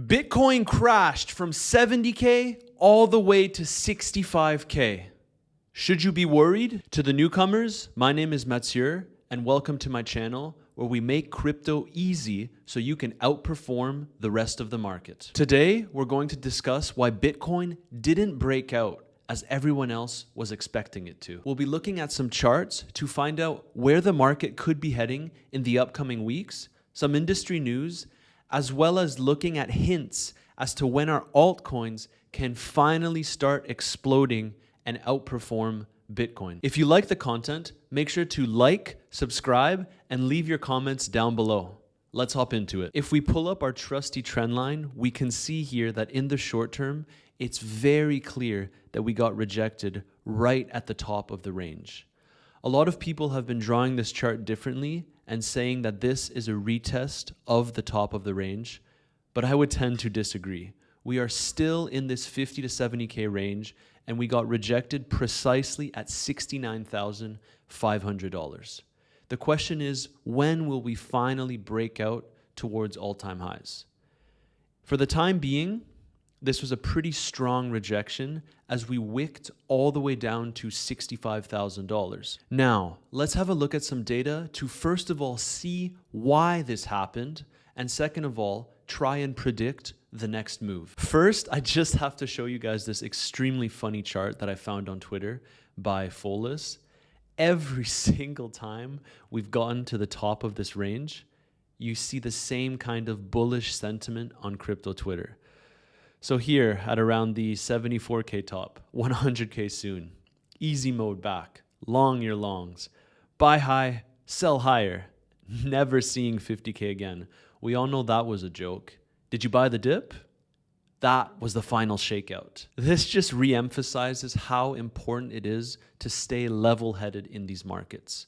Bitcoin crashed from 70K all the way to 65K. Should you be worried? To the newcomers, my name is Mathieu, and welcome to my channel where we make crypto easy so you can outperform the rest of the market. Today, we're going to discuss why Bitcoin didn't break out as everyone else was expecting it to. We'll be looking at some charts to find out where the market could be heading in the upcoming weeks, some industry news, as well as looking at hints as to when our altcoins can finally start exploding and outperform Bitcoin. If you like the content, make sure to like, subscribe, and leave your comments down below. Let's hop into it. If we pull up our trusty trend line, we can see here that in the short term, it's very clear that we got rejected right at the top of the range. A lot of people have been drawing this chart differently and saying that this is a retest of the top of the range, but I would tend to disagree. We are still in this 50 to 70K range, and we got rejected precisely at $69,500. The question is, when will we finally break out towards all-time highs? For the time being, this was a pretty strong rejection as we wicked all the way down to $65,000. Now, let's have a look at some data to first of all see why this happened, and second of all, try and predict the next move. First, I just have to show you guys this extremely funny chart that I found on Twitter by Follis. Every single time we've gotten to the top of this range, you see the same kind of bullish sentiment on crypto Twitter. So here at around the 74K top, 100K soon, easy mode back, long your longs, buy high, sell higher, never seeing 50K again. We all know that was a joke. Did you buy the dip? That was the final shakeout. This just re-emphasizes how important it is to stay level-headed in these markets.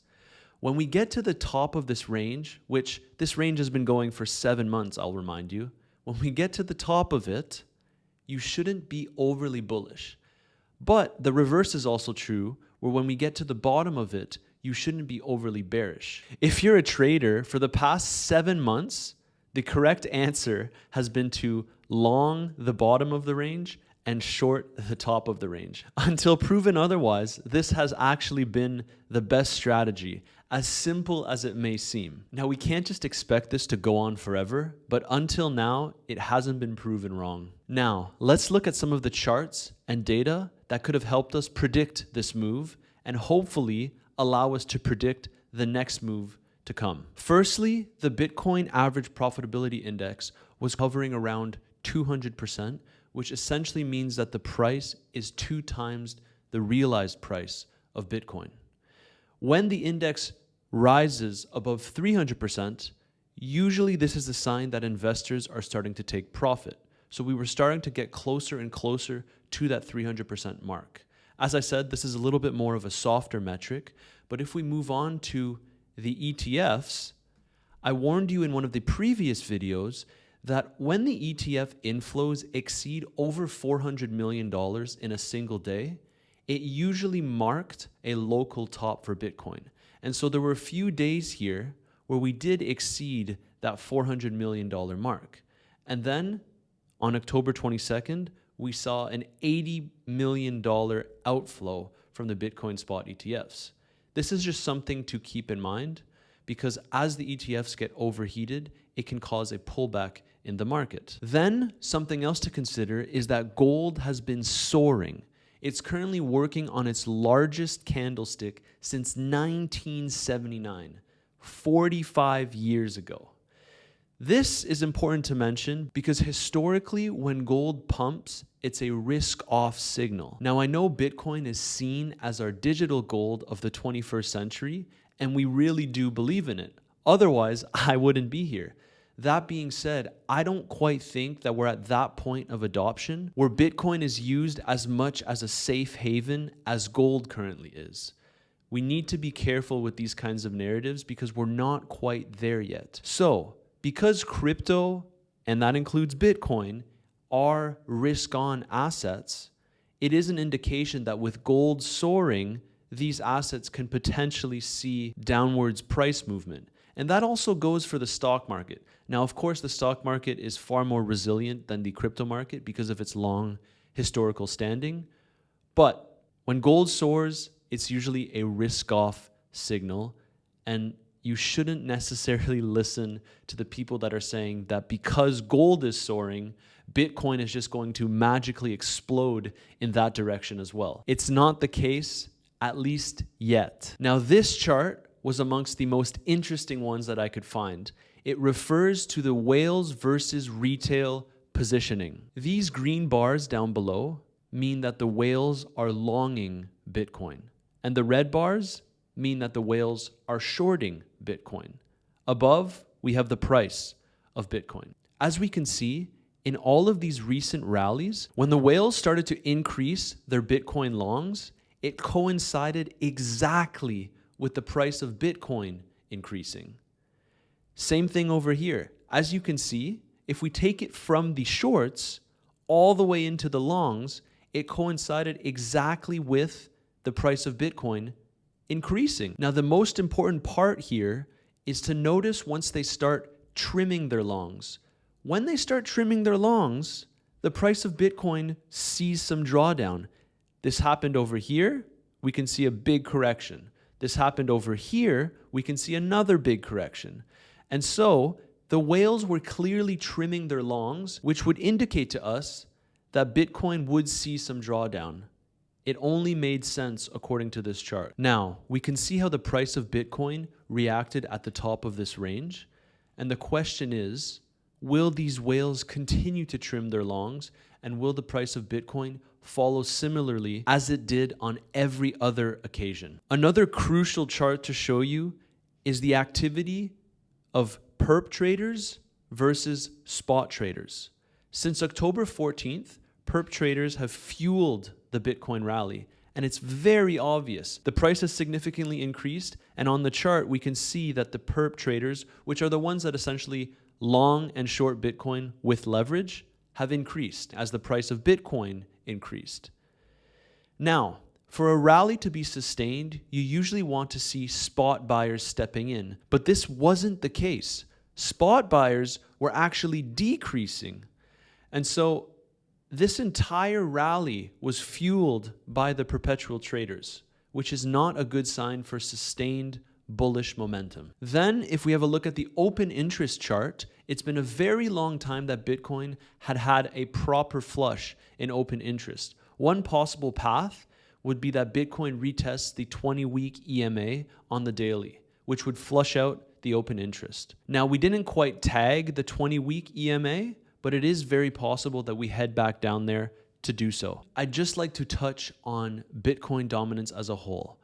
When we get to the top of this range, which this range has been going for 7 months, I'll remind you, when we get to the top of it, you shouldn't be overly bullish. But the reverse is also true, where when we get to the bottom of it, you shouldn't be overly bearish. If you're a trader, for the past 7 months, the correct answer has been to long the bottom of the range and short the top of the range. Until proven otherwise, this has actually been the best strategy, as simple as it may seem. Now, we can't just expect this to go on forever, but until now, it hasn't been proven wrong. Now, let's look at some of the charts and data that could have helped us predict this move and hopefully allow us to predict the next move to come. Firstly, the Bitcoin average profitability index was hovering around 200%, which essentially means that the price is 2 times the realized price of Bitcoin. When the index rises above 300%, usually this is a sign that investors are starting to take profit. So we were starting to get closer and closer to that 300% mark. As I said, this is a little bit more of a softer metric, but if we move on to the ETFs, I warned you in one of the previous videos that when the ETF inflows exceed over $400 million in a single day, it usually marked a local top for Bitcoin. And so there were a few days here where we did exceed that $400 million mark. And then on October 22nd, we saw an $80 million outflow from the Bitcoin spot ETFs. This is just something to keep in mind because as the ETFs get overheated, it can cause a pullback in the market. Then something else to consider is that gold has been soaring. It's currently working on its largest candlestick since 1979, 45 years ago. This is important to mention because historically, when gold pumps, it's a risk-off signal. Now, I know Bitcoin is seen as our digital gold of the 21st century, and we really do believe in it. Otherwise, I wouldn't be here. That being said, I don't quite think that we're at that point of adoption where Bitcoin is used as much as a safe haven as gold currently is. We need to be careful with these kinds of narratives because we're not quite there yet. So, because crypto, and that includes Bitcoin, are risk-on assets, it is an indication that with gold soaring, these assets can potentially see downwards price movement. And that also goes for the stock market. Now, of course, the stock market is far more resilient than the crypto market because of its long historical standing. But when gold soars, it's usually a risk-off signal, and you shouldn't necessarily listen to the people that are saying that because gold is soaring, Bitcoin is just going to magically explode in that direction as well. It's not the case, at least yet. Now, this chart was amongst the most interesting ones that I could find. It refers to the whales versus retail positioning. These green bars down below mean that the whales are longing Bitcoin, and the red bars mean that the whales are shorting Bitcoin. Above, we have the price of Bitcoin. As we can see, in all of these recent rallies, when the whales started to increase their Bitcoin longs, it coincided exactly with the price of Bitcoin increasing. Same thing over here. As you can see, if we take it from the shorts all the way into the longs, it coincided exactly with the price of Bitcoin increasing. Now, the most important part here is to notice once they start trimming their longs. When they start trimming their longs, the price of Bitcoin sees some drawdown. This happened over here, we can see a big correction. This happened over here, we can see another big correction. And so the whales were clearly trimming their longs, which would indicate to us that Bitcoin would see some drawdown. It only made sense according to this chart. Now, we can see how the price of Bitcoin reacted at the top of this range. And the question is, will these whales continue to trim their longs? And will the price of Bitcoin follow similarly as it did on every other occasion? Another crucial chart to show you is the activity of perp traders versus spot traders. Since October 14th, perp traders have fueled the Bitcoin rally, and it's very obvious. The price has significantly increased, and on the chart, we can see that the perp traders, which are the ones that essentially long and short Bitcoin with leverage, have increased as the price of Bitcoin increased. Now, for a rally to be sustained, you usually want to see spot buyers stepping in, but this wasn't the case. Spot buyers were actually decreasing. And so this entire rally was fueled by the perpetual traders, which is not a good sign for sustained bullish momentum. Then, if we have a look at the open interest chart, it's been a very long time that Bitcoin had a proper flush in open interest. One possible path would be that Bitcoin retests the 20-week EMA on the daily, which would flush out the open interest. Now, we didn't quite tag the 20-week EMA, but it is very possible that we head back down there to do so. I'd just like to touch on Bitcoin dominance as a whole.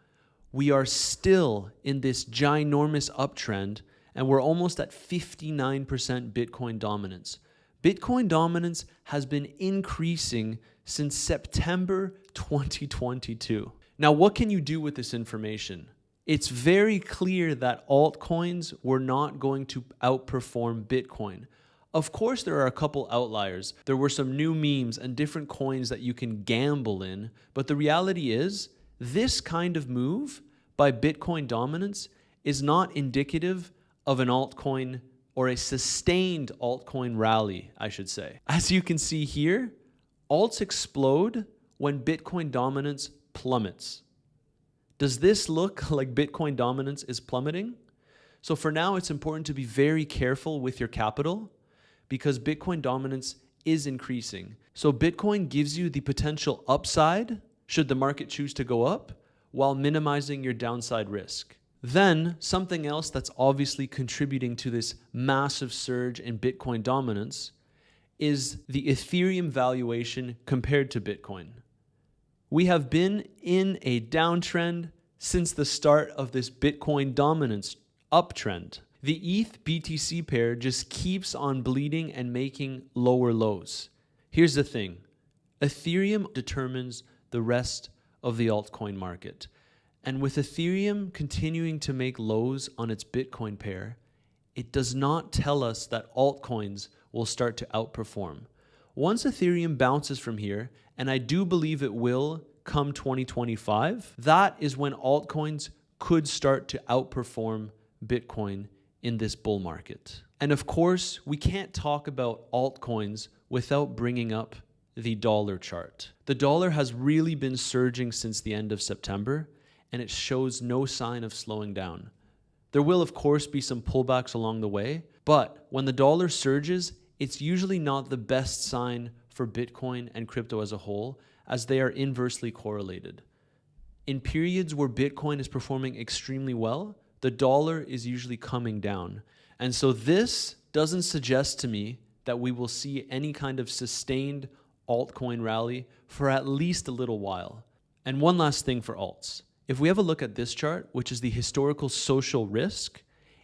We are still in this ginormous uptrend, and we're almost at 59% Bitcoin dominance. Bitcoin dominance has been increasing since September 2022. Now, what can you do with this information? It's very clear that altcoins were not going to outperform Bitcoin. Of course, there are a couple outliers. There were some new memes and different coins that you can gamble in, but the reality is, this kind of move by Bitcoin dominance is not indicative of an altcoin or a sustained altcoin rally, I should say. As you can see here, alts explode when Bitcoin dominance plummets. Does this look like Bitcoin dominance is plummeting? So for now, it's important to be very careful with your capital because Bitcoin dominance is increasing. So Bitcoin gives you the potential upside should the market choose to go up while minimizing your downside risk. Then something else that's obviously contributing to this massive surge in Bitcoin dominance is the Ethereum valuation compared to Bitcoin. We have been in a downtrend since the start of this Bitcoin dominance uptrend. The ETH BTC pair just keeps on bleeding and making lower lows. Here's the thing. Ethereum determines the rest of the altcoin market. And with Ethereum continuing to make lows on its Bitcoin pair, it does not tell us that altcoins will start to outperform. Once Ethereum bounces from here, and I do believe it will come 2025, that is when altcoins could start to outperform Bitcoin in this bull market. And of course, we can't talk about altcoins without bringing up the dollar chart. The dollar has really been surging since the end of September, and it shows no sign of slowing down. There will, of course, be some pullbacks along the way, but when the dollar surges, it's usually not the best sign for Bitcoin and crypto as a whole, as they are inversely correlated. In periods where Bitcoin is performing extremely well, the dollar is usually coming down. And so this doesn't suggest to me that we will see any kind of sustained altcoin rally for at least a little while. And one last thing for alts. If we have a look at this chart, which is the historical social risk,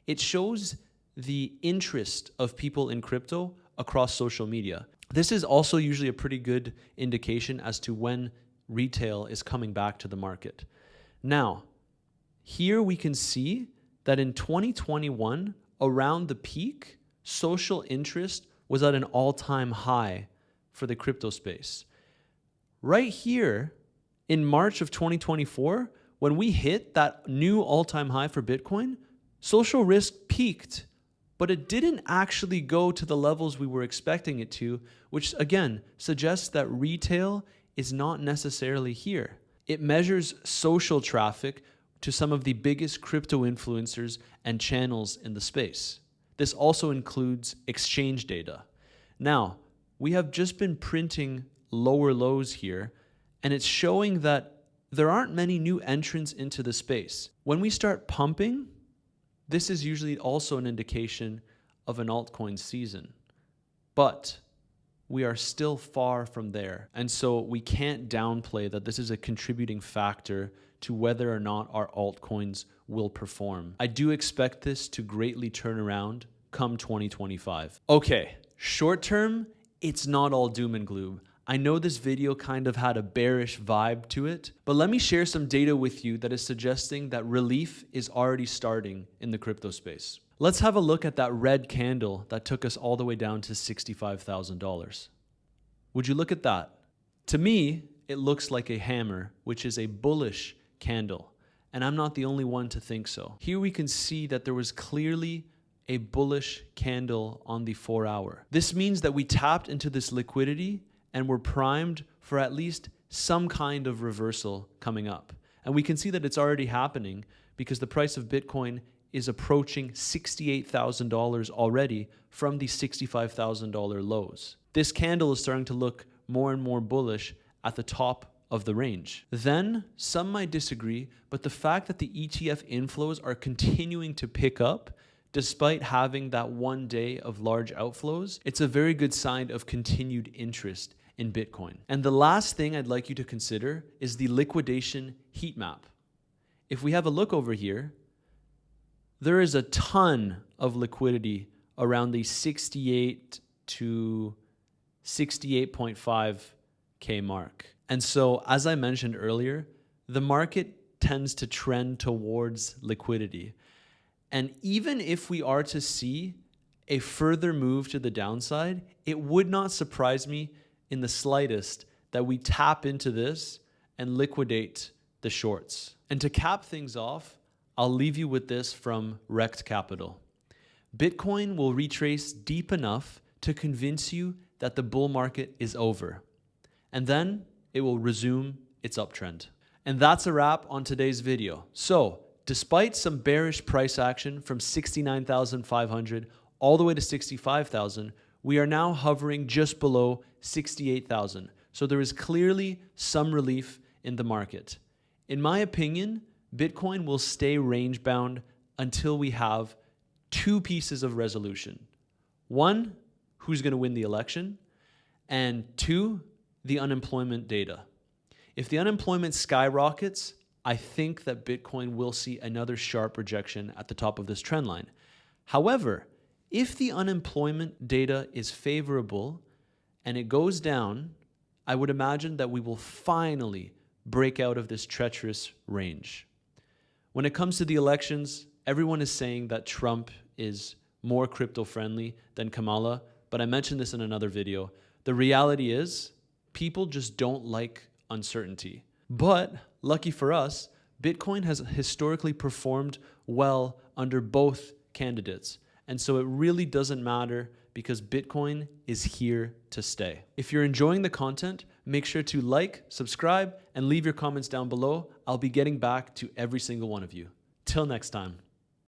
it shows the interest of people in crypto across social media. This is also usually a pretty good indication as to when retail is coming back to the market. Now, here we can see that in 2021, around the peak, social interest was at an all-time high for the crypto space. Right here, in March of 2024, when we hit that new all-time high for Bitcoin, social risk peaked, but it didn't actually go to the levels we were expecting it to, which again suggests that retail is not necessarily here. It measures social traffic to some of the biggest crypto influencers and channels in the space. This also includes exchange data. Now, we have just been printing lower lows here, and it's showing that there aren't many new entrants into the space. When we start pumping, this is usually also an indication of an altcoin season. But we are still far from there. And so we can't downplay that this is a contributing factor to whether or not our altcoins will perform. I do expect this to greatly turn around come 2025. Okay, short term, it's not all doom and gloom. I know this video kind of had a bearish vibe to it, but let me share some data with you that is suggesting that relief is already starting in the crypto space. Let's have a look at that red candle that took us all the way down to $65,000. Would you look at that? To me, it looks like a hammer, which is a bullish candle, and I'm not the only one to think so. Here we can see that there was clearly a bullish candle on the 4-hour. This means that we tapped into this liquidity and we're primed for at least some kind of reversal coming up. And we can see that it's already happening because the price of Bitcoin is approaching $68,000 already from the $65,000 lows. This candle is starting to look more and more bullish at the top of the range. Then, some might disagree, but the fact that the ETF inflows are continuing to pick up despite having that one day of large outflows, it's a very good sign of continued interest in Bitcoin. And the last thing I'd like you to consider is the liquidation heat map. If we have a look over here, there is a ton of liquidity around the 68 to 68.5K mark. And so, as I mentioned earlier, the market tends to trend towards liquidity. And even if we are to see a further move to the downside, it would not surprise me in the slightest that we tap into this and liquidate the shorts. And to cap things off, I'll leave you with this from Rect Capital. Bitcoin will retrace deep enough to convince you that the bull market is over. And then it will resume its uptrend. And that's a wrap on today's video. So, despite some bearish price action from 69,500 all the way to 65,000, we are now hovering just below 68,000. So there is clearly some relief in the market. In my opinion, Bitcoin will stay range bound until we have two pieces of resolution. One, who's going to win the election, and two, the unemployment data. If the unemployment skyrockets, I think that Bitcoin will see another sharp rejection at the top of this trend line. However, if the unemployment data is favorable and it goes down, I would imagine that we will finally break out of this treacherous range. When it comes to the elections, everyone is saying that Trump is more crypto-friendly than Kamala, but I mentioned this in another video. The reality is, people just don't like uncertainty. But, lucky for us, Bitcoin has historically performed well under both candidates. And so it really doesn't matter because Bitcoin is here to stay. If you're enjoying the content, make sure to like, subscribe, and leave your comments down below. I'll be getting back to every single one of you. Till next time.